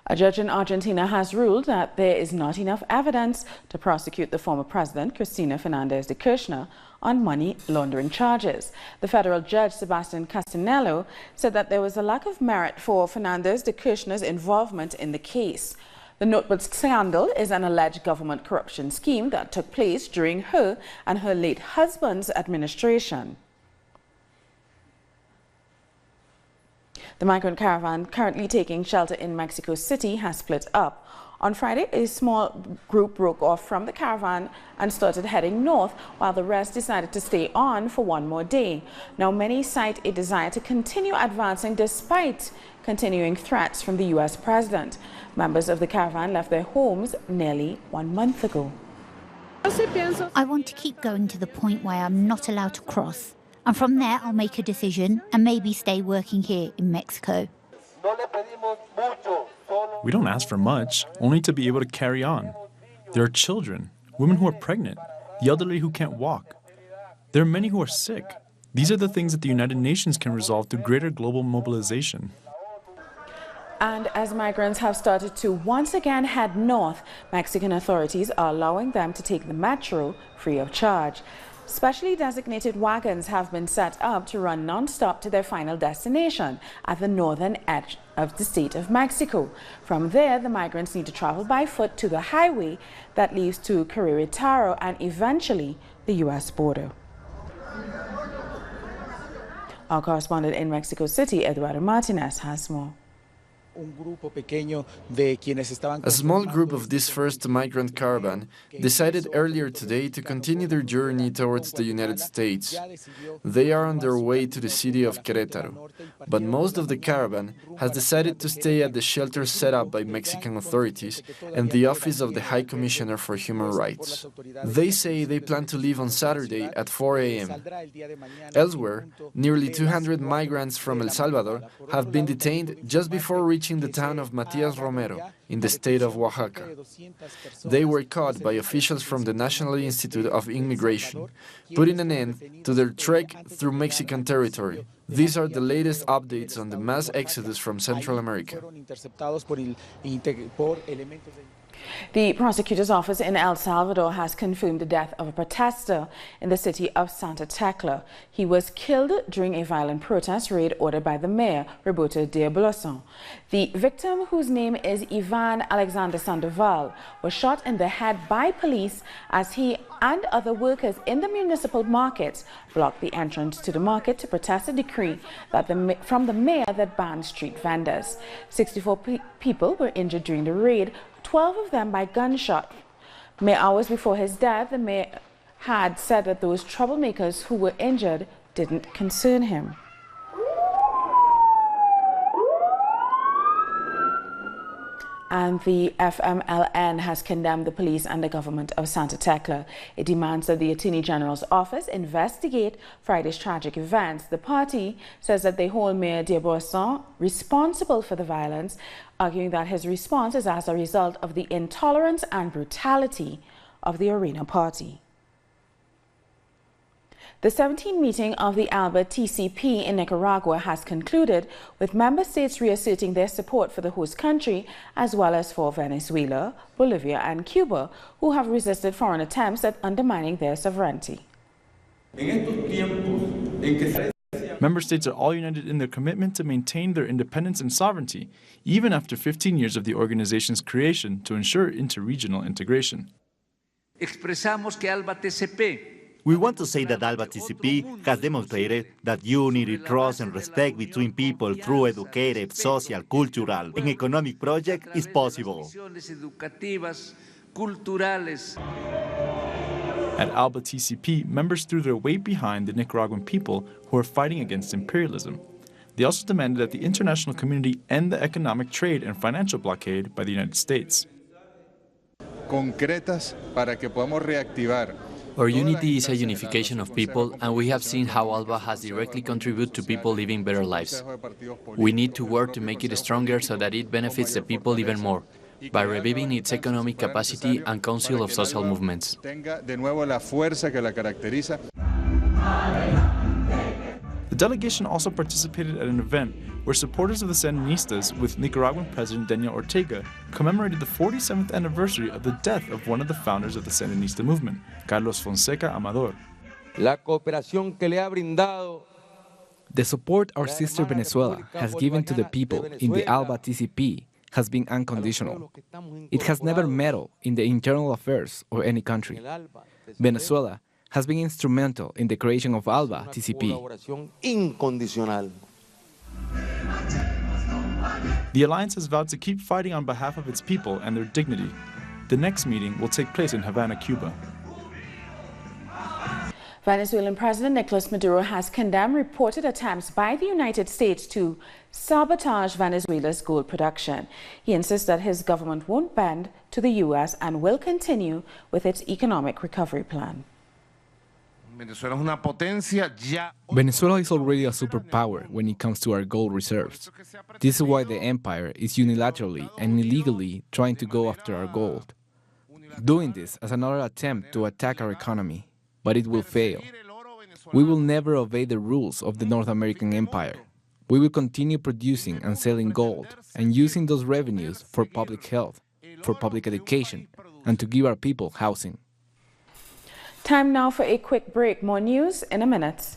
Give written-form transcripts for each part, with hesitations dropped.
A judge in Argentina has ruled that there is not enough evidence to prosecute the former president, Cristina Fernandez de Kirchner, on money laundering charges. The federal judge, Sebastian Castanello, said that there was a lack of merit for Fernandez de Kirchner's involvement in the case. The notebook scandal is an alleged government corruption scheme that took place during her and her late husband's administration. The migrant caravan currently taking shelter in Mexico City has split up. On Friday, a small group broke off from the caravan and started heading north, while the rest decided to stay on for one more day. Now, many cite a desire to continue advancing despite continuing threats from the U.S. president. Members of the caravan left their homes nearly 1 month ago. I want to keep going to the point where I'm not allowed to cross. And from there, I'll make a decision and maybe stay working here in Mexico. We don't ask for much, only to be able to carry on. There are children, women who are pregnant, the elderly who can't walk. There are many who are sick. These are the things that the United Nations can resolve through greater global mobilization. And as migrants have started to once again head north, Mexican authorities are allowing them to take the metro free of charge. Specially designated wagons have been set up to run non-stop to their final destination at the northern edge of the state of Mexico. From there, the migrants need to travel by foot to the highway that leads to Querétaro and eventually the U.S. border. Our correspondent in Mexico City, Eduardo Martinez, has more. A small group of this first migrant caravan decided earlier today to continue their journey towards the United States. They are on their way to the city of Querétaro, but most of the caravan has decided to stay at the shelter set up by Mexican authorities and the Office of the High Commissioner for Human Rights. They say they plan to leave on Saturday at 4 a.m. Elsewhere, nearly 200 migrants from El Salvador have been detained just before reaching the town of Matias Romero in the state of Oaxaca. They were caught by officials from the National Institute of Immigration, putting an end to their trek through Mexican territory. These are the latest updates on the mass exodus from Central America. The prosecutor's office in El Salvador has confirmed the death of a protester in the city of Santa Tecla. He was killed during a violent protest raid ordered by the mayor, Roberto de Blasson. The victim, whose name is Ivan Alexander Sandoval, was shot in the head by police as he and other workers in the municipal markets blocked the entrance to the market to protest a decree from the mayor that banned street vendors. 64 people were injured during the raid, 12 of them by gunshot. Mere hours before his death, the mayor had said that those troublemakers who were injured didn't concern him. And the FMLN has condemned the police and the government of Santa Tecla. It demands that the Attorney General's office investigate Friday's tragic events. The party says that they hold Mayor de Blasson responsible for the violence, arguing that his response is as a result of the intolerance and brutality of the Arena Party. The 17th meeting of the ALBA TCP in Nicaragua has concluded, with member states reasserting their support for the host country as well as for Venezuela, Bolivia and Cuba, who have resisted foreign attempts at undermining their sovereignty. Member states are all united in their commitment to maintain their independence and sovereignty, even after 15 years of the organization's creation to ensure interregional integration. Expresamos que ALBA TCP We want to say that ALBA TCP has demonstrated that unity, trust and respect between people through educative, social, cultural and economic projects is possible. At ALBA TCP, members threw their weight behind the Nicaraguan people who are fighting against imperialism. They also demanded that the international community end the economic trade and financial blockade by the United States. Concretas para que podamos reactivar. Our unity is a unification of people, and we have seen how ALBA has directly contributed to people living better lives. We need to work to make it stronger so that it benefits the people even more, by reviving its economic capacity and council of social movements. The The delegation also participated at an event where supporters of the Sandinistas with Nicaraguan President Daniel Ortega commemorated the 47th anniversary of the death of one of the founders of the Sandinista movement, Carlos Fonseca Amador. The support our sister Venezuela has given to the people in the ALBA TCP has been unconditional. It has never meddled in the internal affairs of any country. Venezuela has been instrumental in the creation of ALBA TCP. The alliance has vowed to keep fighting on behalf of its people and their dignity. The next meeting will take place in Havana, Cuba. Venezuelan President Nicolas Maduro has condemned reported attempts by the United States to sabotage Venezuela's gold production. He insists that his government won't bend to the U.S. and will continue with its economic recovery plan. Venezuela is already a superpower when it comes to our gold reserves. This is why the empire is unilaterally and illegally trying to go after our gold, doing this as another attempt to attack our economy. But it will fail. We will never obey the rules of the North American empire. We will continue producing and selling gold and using those revenues for public health, for public education, and to give our people housing. Time now for a quick break. More news in a minute.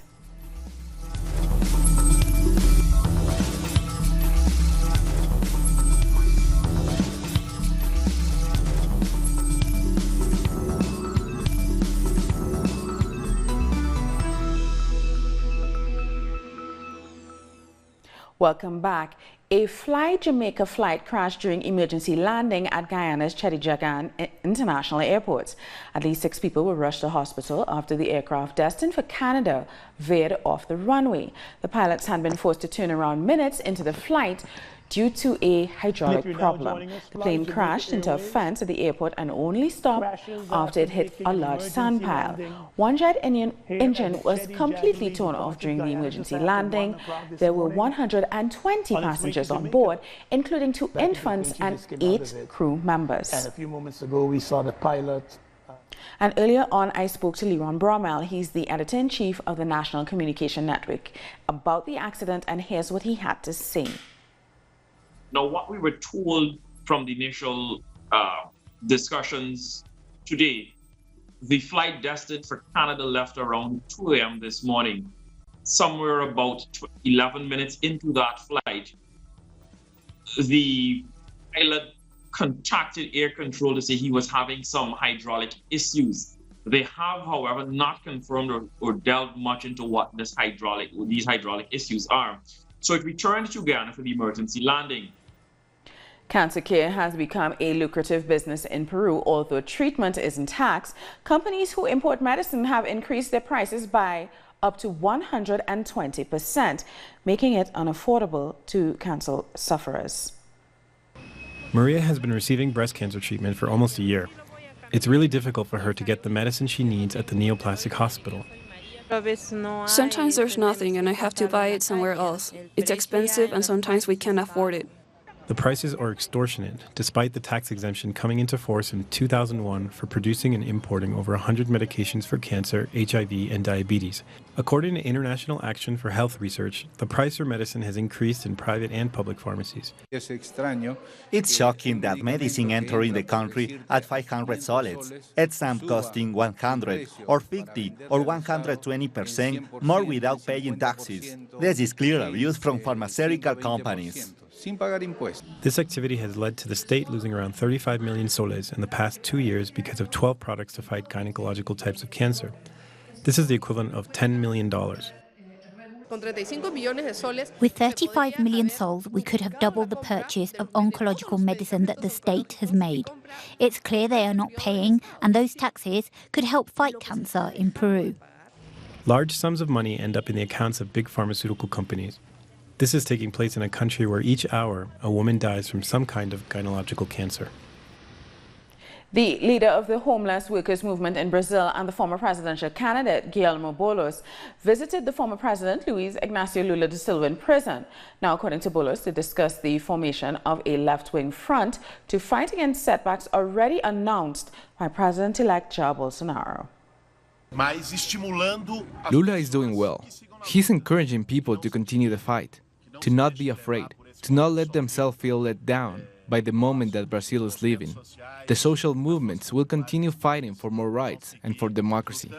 Welcome back. A Fly Jamaica flight crashed during emergency landing at Guyana's Chedijagan International Airport. At least 6 people were rushed to hospital after the aircraft destined for Canada veered off the runway. The pilots had been forced to turn around minutes into the flight due to a hydraulic problem. The plane crashed into a fence at the airport and only stopped after it hit a large sand pile. One jet engine was completely torn off during the emergency landing. There were 120 passengers on board, including 2 infants and 8 crew members. And a few moments ago, we saw the pilot. And earlier on, I spoke to Leron Bromell. He's the editor-in-chief of the National Communication Network about the accident, and here's what he had to say. Now, what we were told from the initial discussions today, the flight destined for Canada left around 2 a.m. this morning. Somewhere about 11 minutes into that flight, the pilot contacted air control to say he was having some hydraulic issues. They have, however, not confirmed or delved much into what these hydraulic issues are. So it returned to Guyana for the emergency landing. Cancer care has become a lucrative business in Peru. Although treatment isn't taxed, companies who import medicine have increased their prices by up to 120%, making it unaffordable to cancer sufferers. Maria has been receiving breast cancer treatment for almost a year. It's really difficult for her to get the medicine she needs at the neoplastic hospital. Sometimes there's nothing and I have to buy it somewhere else. It's expensive and sometimes we can't afford it. The prices are extortionate, despite the tax exemption coming into force in 2001 for producing and importing over 100 medications for cancer, HIV, and diabetes. According to International Action for Health Research, the price for medicine has increased in private and public pharmacies. It's shocking that medicine entering the country at 500 soles, at some costing 100 or 50 or 120% more without paying taxes. This is clear abuse from pharmaceutical companies. This activity has led to the state losing around 35 million soles in the past 2 years because of 12 products to fight gynecological types of cancer. This is the equivalent of $10 million. With 35 million sols, we could have doubled the purchase of oncological medicine that the state has made. It's clear they are not paying, and those taxes could help fight cancer in Peru. Large sums of money end up in the accounts of big pharmaceutical companies. This is taking place in a country where each hour a woman dies from some kind of gynecological cancer. The leader of the homeless workers movement in Brazil and the former presidential candidate, Guilherme Boulos, visited the former president, Luiz Inácio Lula da Silva, in prison. Now, according to Boulos, they discussed the formation of a left-wing front to fight against setbacks already announced by President-elect Jair Bolsonaro. Lula is doing well. He's encouraging people to continue the fight, to not be afraid, to not let themselves feel let down by the moment that Brazil is leaving. The social movements will continue fighting for more rights and for democracy.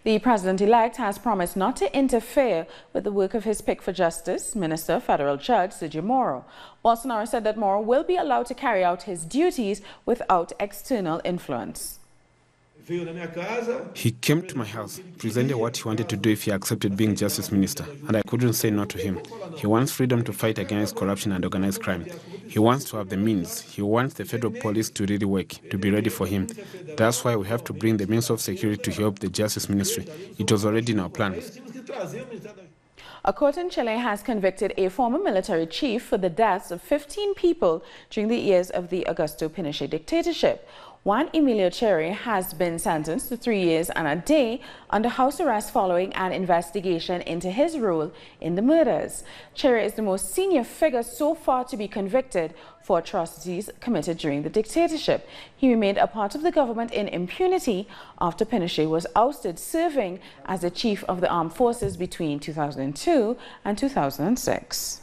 The president-elect has promised not to interfere with the work of his pick for justice, Minister Federal Judge Sergio Moro. Bolsonaro said that Moro will be allowed to carry out his duties without external influence. He came to my house, presented what he wanted to do if he accepted being justice minister, and I couldn't say no to him. He wants freedom to fight against corruption and organized crime. He wants to have the means. He wants the federal police to really work, to be ready for him. That's why we have to bring the means of security to help the justice ministry. It was already in our plans. A court in Chile has convicted a former military chief for the deaths of 15 people during the years of the Augusto Pinochet dictatorship. Juan Emilio Cherry has been sentenced to 3 years and a day under house arrest following an investigation into his role in the murders. Cherry is the most senior figure so far to be convicted for atrocities committed during the dictatorship. He remained a part of the government in impunity after Pinochet was ousted, serving as the chief of the armed forces between 2002 and 2006.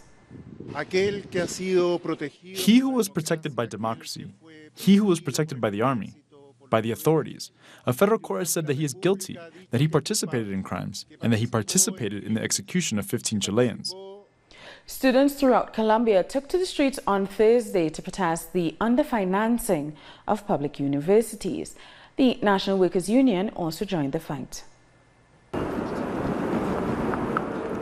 He who was protected by democracy, he who was protected by the army, by the authorities. A federal court has said that he is guilty, that he participated in crimes, and that he participated in the execution of 15 Chileans. Students throughout Colombia took to the streets on Thursday to protest the underfinancing of public universities. The National Workers' Union also joined the fight.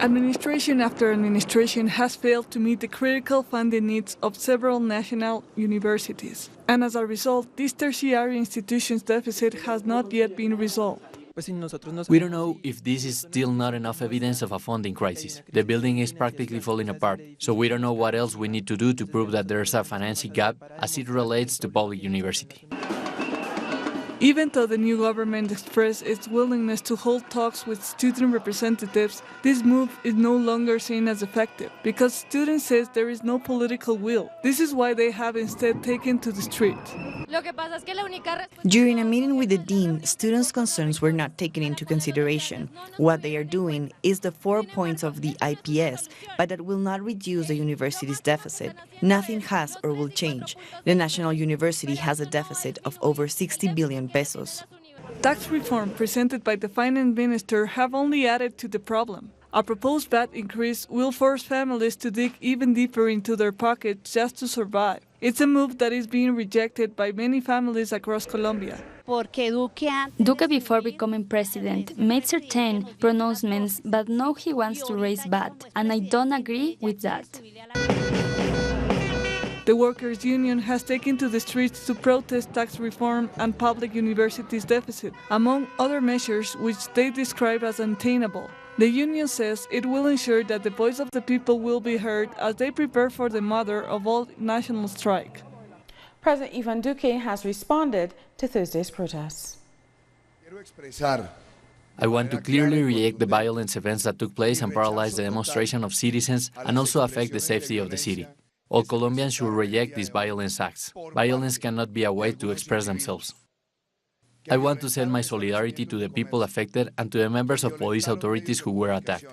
Administration after administration has failed to meet the critical funding needs of several national universities. And as a result, this tertiary institution's deficit has not yet been resolved. We don't know if this is still not enough evidence of a funding crisis. The building is practically falling apart, so we don't know what else we need to do to prove that there's a financing gap as it relates to public university. Even though the new government expressed its willingness to hold talks with student representatives, this move is no longer seen as effective because students say there is no political will. This is why they have instead taken to the street. During a meeting with the dean, students' concerns were not taken into consideration. What they are doing is the 4 points of the IPS, but that will not reduce the university's deficit. Nothing has or will change. The National University has a deficit of over 60 billion pesos. Tax reform presented by the finance minister have only added to the problem. A proposed VAT increase will force families to dig even deeper into their pockets just to survive. It's a move that is being rejected by many families across Colombia. Duque, before becoming president, made certain pronouncements, but now he wants to raise VAT, and I don't agree with that. The workers' union has taken to the streets to protest tax reform and public universities' deficit, among other measures which they describe as untenable. The union says it will ensure that the voice of the people will be heard as they prepare for the mother of all national strike. President Ivan Duque has responded to Thursday's protests. I want to clearly reject the violent events that took place and paralyze the demonstration of citizens and also affect the safety of the city. All Colombians should reject these violent acts. Violence cannot be a way to express themselves. I want to send my solidarity to the people affected and to the members of police authorities who were attacked.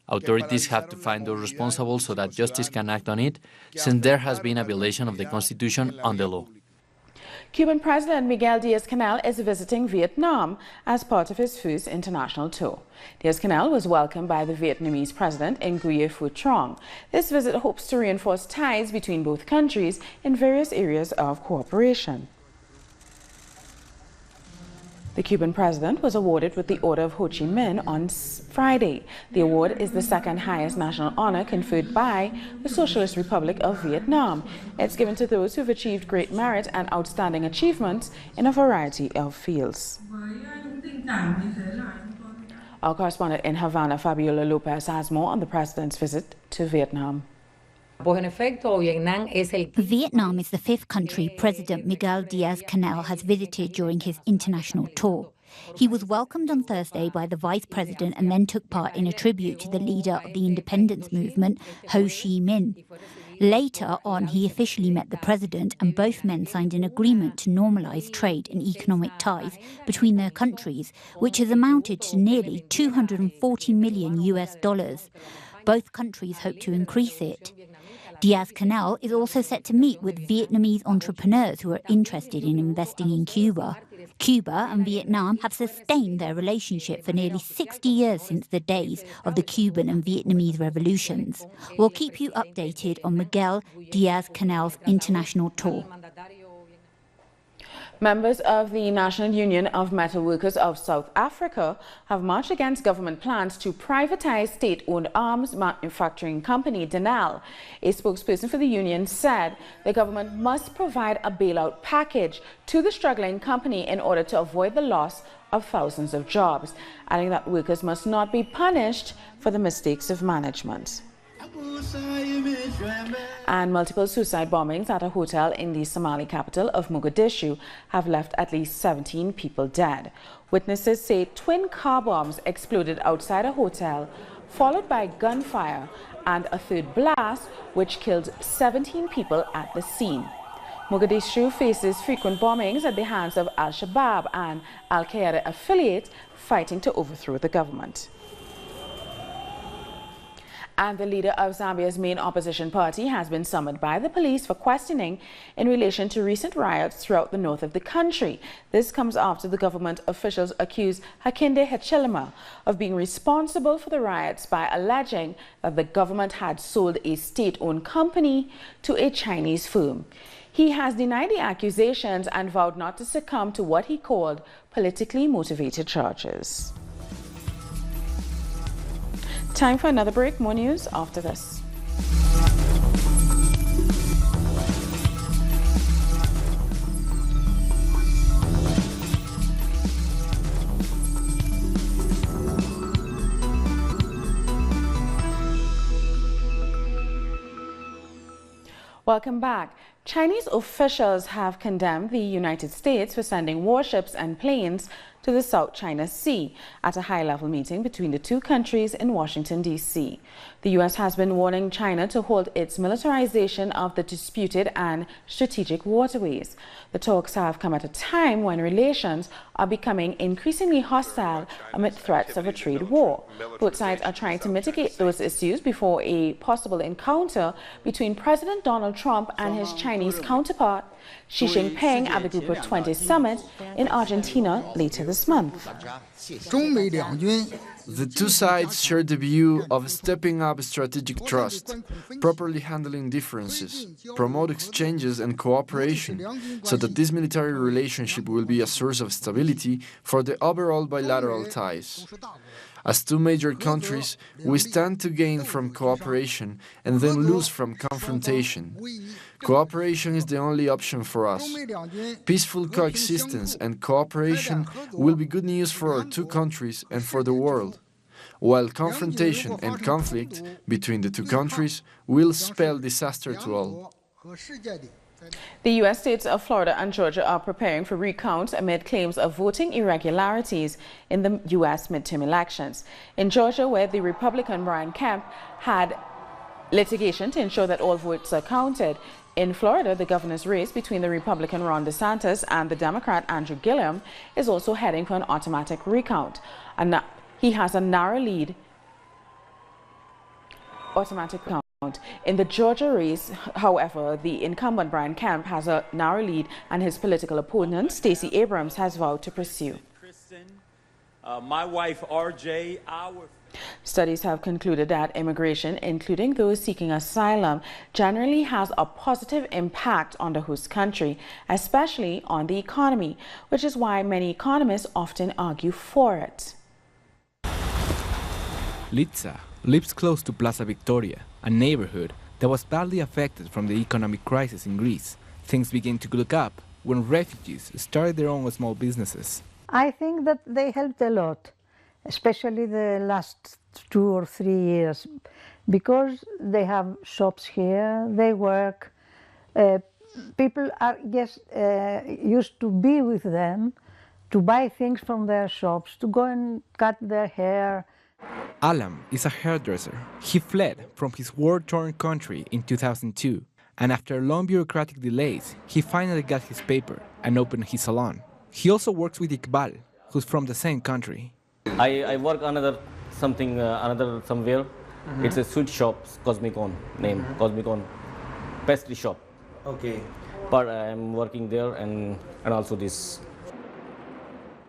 Authorities have to find those responsible so that justice can act on it, since there has been a violation of the Constitution and the law. Cuban President Miguel Díaz-Canel is visiting Vietnam as part of his first international tour. Díaz-Canel was welcomed by the Vietnamese president Nguyen Phu Trong. This visit hopes to reinforce ties between both countries in various areas of cooperation. The Cuban president was awarded with the Order of Ho Chi Minh on Friday. The award is the second highest national honor conferred by the Socialist Republic of Vietnam. It's given to those who have achieved great merit and outstanding achievements in a variety of fields. Our correspondent in Havana, Fabiola Lopez, has more on the president's visit to Vietnam. Vietnam is the fifth country President Miguel Díaz-Canel has visited during his international tour. He was welcomed on Thursday by the vice president and then took part in a tribute to the leader of the independence movement, Ho Chi Minh. Later on, he officially met the president, and both men signed an agreement to normalize trade and economic ties between their countries, which has amounted to nearly $240 million US. Both countries hope to increase it. Diaz-Canel is also set to meet with Vietnamese entrepreneurs who are interested in investing in Cuba. Cuba and Vietnam have sustained their relationship for nearly 60 years since the days of the Cuban and Vietnamese revolutions. We'll keep you updated on Miguel Diaz-Canel's international tour. Members of the National Union of Metal Workers of South Africa have marched against government plans to privatize state-owned arms manufacturing company Denel. A spokesperson for the union said the government must provide a bailout package to the struggling company in order to avoid the loss of thousands of jobs, adding that workers must not be punished for the mistakes of management. And multiple suicide bombings at a hotel in the Somali capital of Mogadishu have left at least 17 people dead. Witnesses say twin car bombs exploded outside a hotel, followed by gunfire and a third blast, which killed 17 people at the scene. Mogadishu faces frequent bombings at the hands of Al-Shabaab and Al-Qaeda affiliates fighting to overthrow the government. And the leader of Zambia's main opposition party has been summoned by the police for questioning in relation to recent riots throughout the north of the country. This comes after the government officials accused Hakainde Hichilema of being responsible for the riots by alleging that the government had sold a state-owned company to a Chinese firm. He has denied the accusations and vowed not to succumb to what he called politically motivated charges. Time for another break. More news after this. Welcome back. Chinese officials have condemned the United States for sending warships and planes to the South China Sea at a high-level meeting between the two countries in Washington, D.C. The U.S. has been warning China to halt its militarization of the disputed and strategic waterways. The talks have come at a time when relations are becoming increasingly hostile amid threats of a trade war. Both sides are trying to mitigate those issues before a possible encounter between President Donald Trump and his Chinese counterpart, Xi Jinping, at the Group of 20 summit in Argentina later this month. The two sides share the view of stepping up strategic trust, properly handling differences, promote exchanges and cooperation, so that this military relationship will be a source of stability for the overall bilateral ties. As two major countries, we stand to gain from cooperation and then lose from confrontation. Cooperation is the only option for us. Peaceful coexistence and cooperation will be good news for our two countries and for the world, while confrontation and conflict between the two countries will spell disaster to all. The U.S. states of Florida and Georgia are preparing for recounts amid claims of voting irregularities in the U.S. midterm elections. In Georgia, where the Republican Brian Kemp had litigation to ensure that all votes are counted. In Florida, the governor's race between the Republican Ron DeSantis and the Democrat Andrew Gillum is also heading for an automatic recount. And he has a narrow lead. Automatic count. In the Georgia race, however, the incumbent Brian Kemp has a narrow lead, and his political opponent, Stacey Abrams, has vowed to pursue. My wife, RJ, Studies have concluded that immigration, including those seeking asylum, generally has a positive impact on the host country, especially on the economy, which is why many economists often argue for it. Litza lives close to Plaza Victoria, a neighborhood that was badly affected from the economic crisis in Greece. Things began to look up when refugees started their own small businesses. I think that they helped a lot, especially the last 2 or 3 years, because they have shops here, they work, people are used to be with them, to buy things from their shops, to go and cut their hair. Alam is a hairdresser. He fled from his war-torn country in 2002, and after long bureaucratic delays, he finally got his paper and opened his salon. He also works with Iqbal, who's from the same country. I work another somewhere. It's a sweet shop, Cosmicon name, Cosmicon pastry shop. Okay. But I'm working there and also this.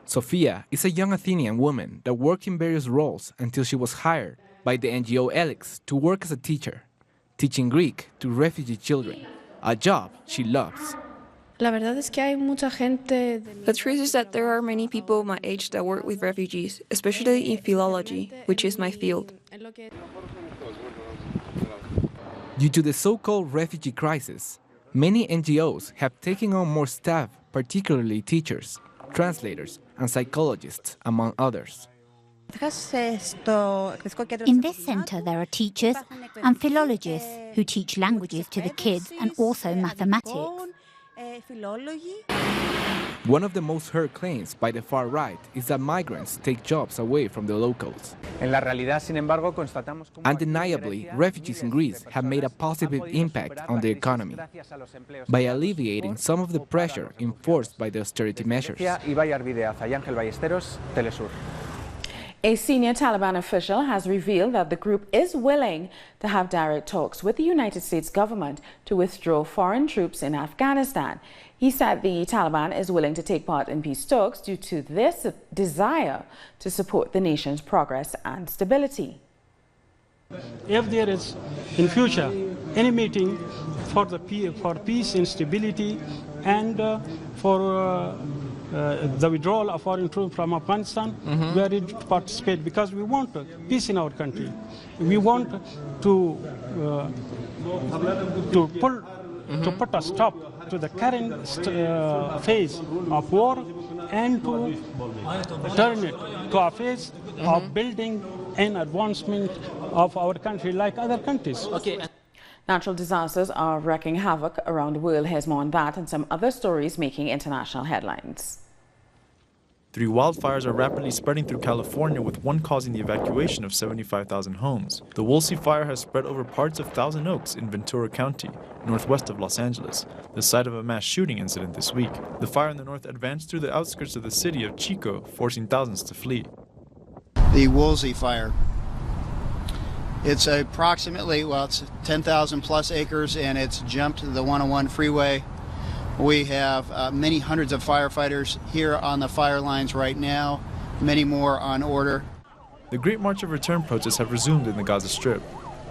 Sofia is a young Athenian woman that worked in various roles until she was hired by the NGO Elix to work as a teacher, teaching Greek to refugee children, a job she loves. The truth is that there are many people my age that work with refugees, especially in philology, which is my field. Due to the so-called refugee crisis, many NGOs have taken on more staff, particularly teachers, translators, and psychologists, among others. In this center, there are teachers and philologists who teach languages to the kids and also mathematics. One of the most heard claims by the far right is that migrants take jobs away from the locals. Undeniably, refugees in Greece have made a positive impact on the economy by alleviating some of the pressure enforced by the austerity measures. A senior Taliban official has revealed that the group is willing to have direct talks with the United States government to withdraw foreign troops in Afghanistan. He said the Taliban is willing to take part in peace talks due to this desire to support the nation's progress and stability. If there is in future any meeting for peace and stability and for the withdrawal of foreign troops from Afghanistan, we are ready to participate because we want peace in our country. We want to put a stop to the current phase of war and to turn it to a phase of building and advancement of our country like other countries. Okay. Natural disasters are wreaking havoc around the world. Here's more on that and some other stories making international headlines. 3 wildfires are rapidly spreading through California, with one causing the evacuation of 75,000 homes. The Woolsey fire has spread over parts of Thousand Oaks in Ventura County, northwest of Los Angeles, the site of a mass shooting incident this week. The fire in the north advanced through the outskirts of the city of Chico, forcing thousands to flee. The Woolsey fire. It's approximately, it's 10,000 plus acres, and it's jumped the 101 freeway. We have many hundreds of firefighters here on the fire lines right now, many more on order. The Great March of Return protests have resumed in the Gaza Strip.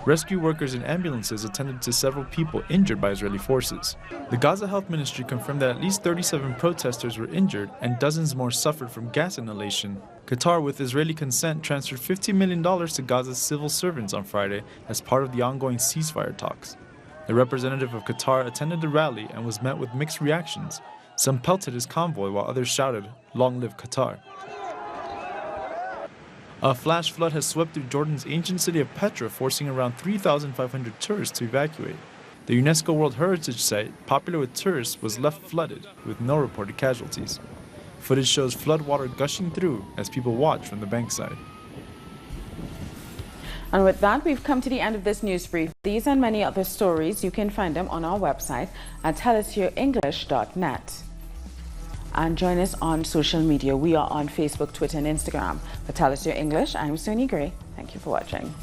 Rescue workers and ambulances attended to several people injured by Israeli forces. The Gaza Health Ministry confirmed that at least 37 protesters were injured and dozens more suffered from gas inhalation. Qatar, with Israeli consent, transferred $50 million to Gaza's civil servants on Friday as part of the ongoing ceasefire talks. The representative of Qatar attended the rally and was met with mixed reactions. Some pelted his convoy while others shouted, "Long live Qatar." A flash flood has swept through Jordan's ancient city of Petra, forcing around 3,500 tourists to evacuate. The UNESCO World Heritage Site, popular with tourists, was left flooded, with no reported casualties. Footage shows floodwater gushing through as people watch from the bankside. And with that, we've come to the end of this news brief. These and many other stories, you can find them on our website at tellusherenglish.net. And join us on social media. We are on Facebook, Twitter, and Instagram. For Tell Us Your English, I'm Sonia Gray. Thank you for watching.